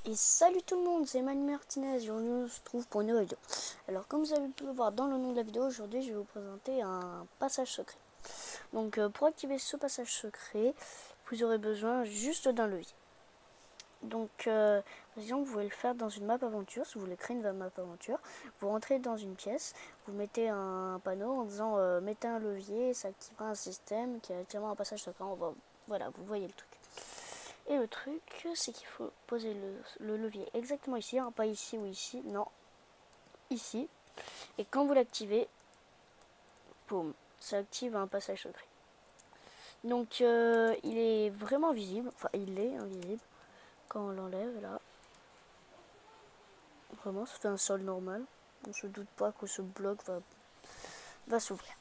Et salut tout le monde, c'est Manu Martinez et on se trouve pour une nouvelle vidéo. Alors comme vous avez pu le voir dans le nom de la vidéo, aujourd'hui je vais vous présenter un passage secret. Donc pour activer ce passage secret, vous aurez besoin juste d'un levier. Donc par exemple vous pouvez le faire dans une map aventure, si vous voulez créer une map aventure. Vous rentrez dans une pièce, vous mettez un panneau en disant mettez un levier, ça activera un système qui activera un passage secret. Voilà, vous voyez le truc. Et le truc, c'est qu'il faut poser le levier exactement ici, hein, pas ici ou ici, non, ici. Et quand vous l'activez, boum, ça active un passage secret. Donc il est vraiment visible, enfin il est invisible quand on l'enlève là. Vraiment, ça fait un sol normal. On se doute pas que ce bloc va s'ouvrir.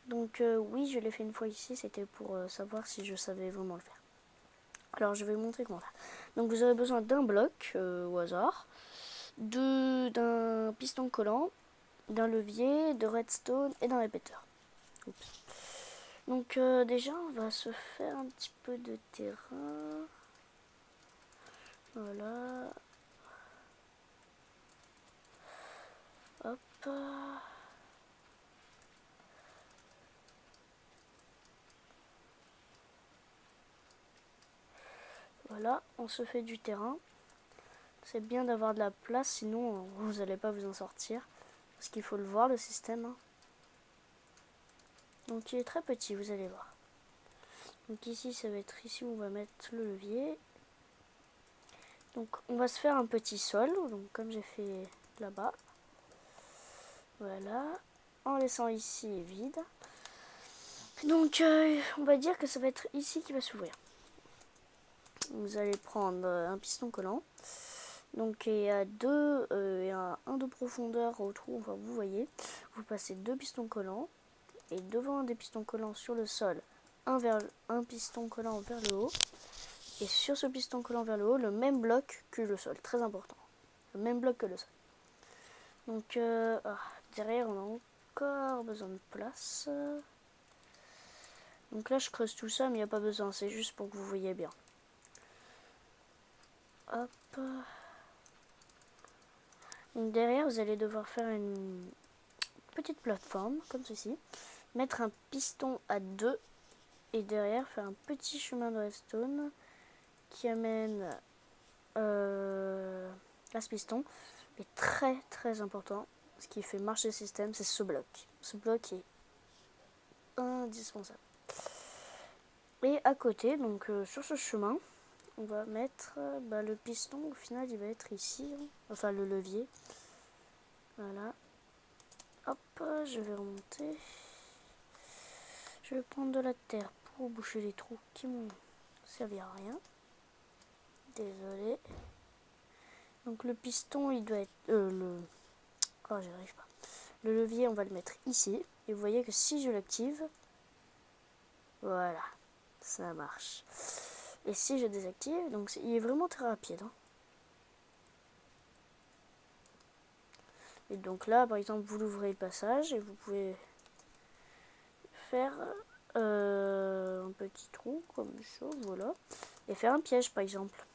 Donc oui, je l'ai fait une fois ici, c'était pour savoir si je savais vraiment le faire. Alors je vais vous montrer comment faire. Donc vous avez besoin d'un bloc au hasard, d'un piston collant, d'un levier, de redstone et d'un répéteur. Oups. Donc déjà on va se faire un petit peu de terrain. Voilà. Hop. Voilà, on se fait du terrain. C'est bien d'avoir de la place, sinon vous n'allez pas vous en sortir. Parce qu'il faut le voir, le système. Hein. Donc il est très petit, vous allez voir. Donc ici, ça va être ici où on va mettre le levier. Donc on va se faire un petit sol, donc comme j'ai fait là-bas. Voilà. En laissant ici vide. Donc on va dire que ça va être ici qui va s'ouvrir. Vous allez prendre un piston collant. Donc il y a un de profondeur au trou, enfin vous voyez. Vous passez deux pistons collants. Et devant des pistons collants sur le sol, un piston collant vers le haut. Et sur ce piston collant vers le haut, le même bloc que le sol. Très important. Le même bloc que le sol. Donc derrière, on a encore besoin de place. Donc là, je creuse tout ça, mais il n'y a pas besoin. C'est juste pour que vous voyez bien. Hop. Donc derrière, vous allez devoir faire une petite plateforme, comme ceci. Mettre un piston à 2. Et derrière, faire un petit chemin de redstone qui amène à ce piston. Et très très important, ce qui fait marcher le système, c'est ce bloc. Ce bloc est indispensable. Et à côté, donc sur ce chemin, on va mettre le piston. Au final, il va être ici, hein. Enfin le levier. Voilà. Hop, je vais remonter. Je vais prendre de la terre pour boucher les trous qui m'ont servi à rien. Désolé. Donc le piston, il doit être... Oh, j'y arrive pas. Le levier, on va le mettre ici. Et vous voyez que si je l'active, voilà, ça marche. Et si je désactive, donc il est vraiment très rapide. Hein. Et donc là, par exemple, vous l'ouvrez le passage et vous pouvez faire un petit trou comme ça, voilà. Et faire un piège, par exemple.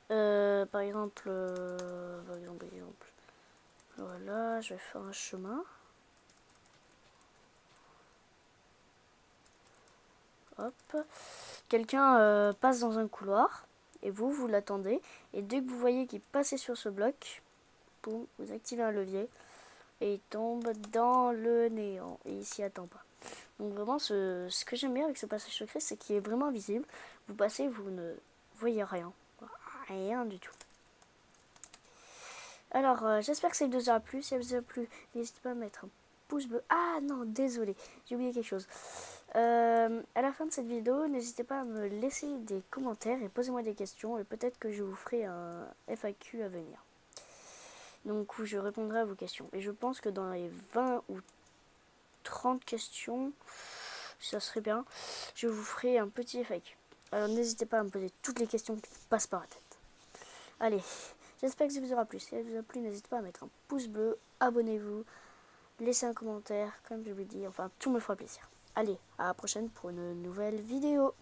Par exemple. Voilà, je vais faire un chemin. Hop. Quelqu'un passe dans un couloir et vous l'attendez. Et dès que vous voyez qu'il passe sur ce bloc, boum, vous activez un levier et il tombe dans le néant et il s'y attend pas. Donc vraiment, ce que j'aime bien avec ce passage secret, c'est qu'il est vraiment visible. Vous passez, vous ne voyez rien. Rien du tout. Alors, j'espère que cette vidéo vous aura plu. Si elle vous a plu, n'hésitez pas à mettre un pouce bleu. Ah non, désolé, j'ai oublié quelque chose. À la fin de cette vidéo, n'hésitez pas à me laisser des commentaires et posez-moi des questions. Et peut-être que je vous ferai un FAQ à venir. Donc, où je répondrai à vos questions. Et je pense que dans les 20 ou 30 questions, ça serait bien, je vous ferai un petit FAQ. Alors, n'hésitez pas à me poser toutes les questions qui passent par la tête. Allez, j'espère que ça vous aura plu. Si ça vous a plu, n'hésitez pas à mettre un pouce bleu, abonnez-vous, laissez un commentaire, comme je vous dis, enfin, tout me fera plaisir. Allez, à la prochaine pour une nouvelle vidéo.